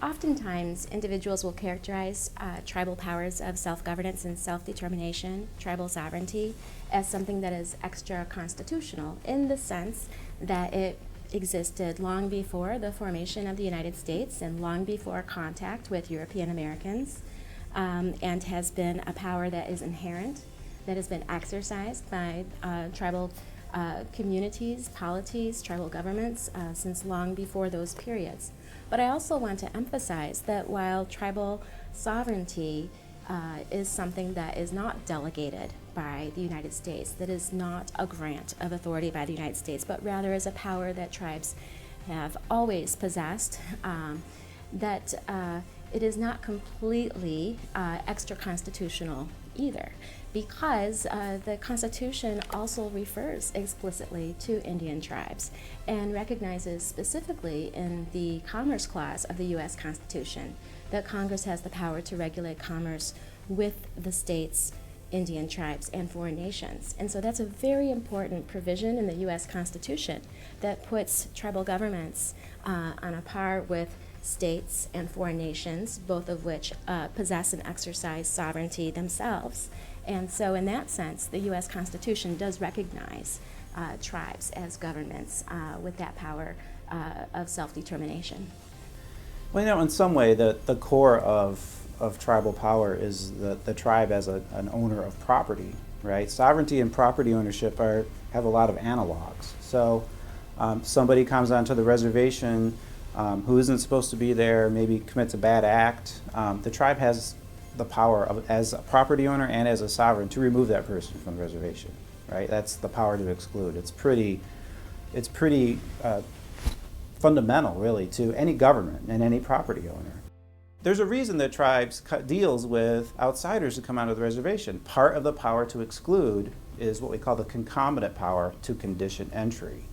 Oftentimes individuals will characterize tribal powers of self-governance and self-determination, tribal sovereignty, as something that is extra-constitutional in the sense that it existed long before the formation of the United States and long before contact with European Americans, and has been a power that is inherent, that has been exercised by tribal communities, polities, tribal governments since long before those periods. But I also want to emphasize that while tribal sovereignty is something that is not delegated by the United States, that is not a grant of authority by the United States, but rather is a power that tribes have always possessed, that it is not completely extra-constitutional either, because the Constitution also refers explicitly to Indian tribes and recognizes specifically in the Commerce Clause of the U.S. Constitution that Congress has the power to regulate commerce with the states, Indian tribes, and foreign nations. And so that's a very important provision in the U.S. Constitution that puts tribal governments on a par with states and foreign nations, both of which possess and exercise sovereignty themselves. And so in that sense, the U.S. Constitution does recognize tribes as governments with that power of self-determination. Well, in some way, the core of tribal power is the tribe as an owner of property, right? Sovereignty and property ownership have a lot of analogs. So somebody comes onto the reservation who isn't supposed to be there, maybe commits a bad act. The tribe has the power as a property owner and as a sovereign to remove that person from the reservation, right? That's the power to exclude. It's pretty fundamental, really, to any government and any property owner. There's a reason that tribes cut deals with outsiders who come onto the reservation. Part of the power to exclude is what we call the concomitant power to condition entry.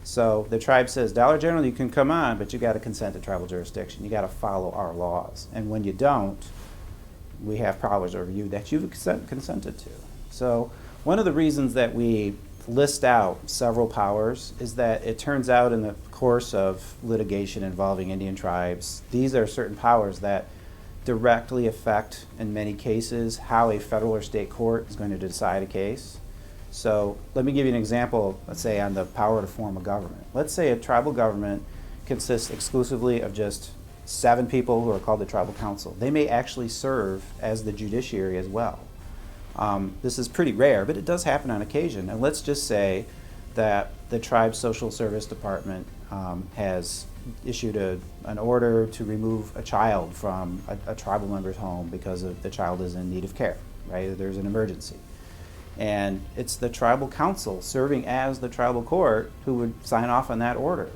So the tribe says, Dollar General, you can come on, but you got to consent to tribal jurisdiction. You got to follow our laws. And when you don't, we have powers over you that you've consented to. So one of the reasons that we list out several powers is that it turns out in the course of litigation involving Indian tribes, these are certain powers that directly affect, in many cases, how a federal or state court is going to decide a case. So let me give you an example, let's say, on the power to form a government. Let's say a tribal government consists exclusively of just 7 people who are called the tribal council. They may actually serve as the judiciary as well. This is pretty rare, but it does happen on occasion. And let's just say that the tribe's social service department has issued an order to remove a child from a tribal member's home because the child is in need of care, right? There's an emergency. And it's the tribal council serving as the tribal court who would sign off on that order.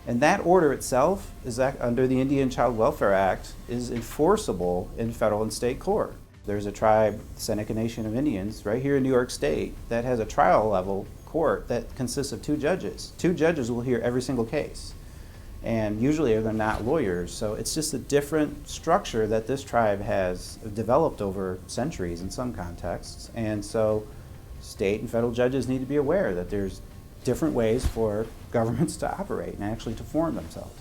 And that order itself is under the Indian Child Welfare Act is enforceable in federal and state court. There's a tribe, Seneca Nation of Indians, right here in New York State that has a trial level court that consists of 2 judges. 2 judges will hear every single case. And usually they're not lawyers, so it's just a different structure that this tribe has developed over centuries in some contexts. And so state and federal judges need to be aware that there's different ways for governments to operate and actually to form themselves.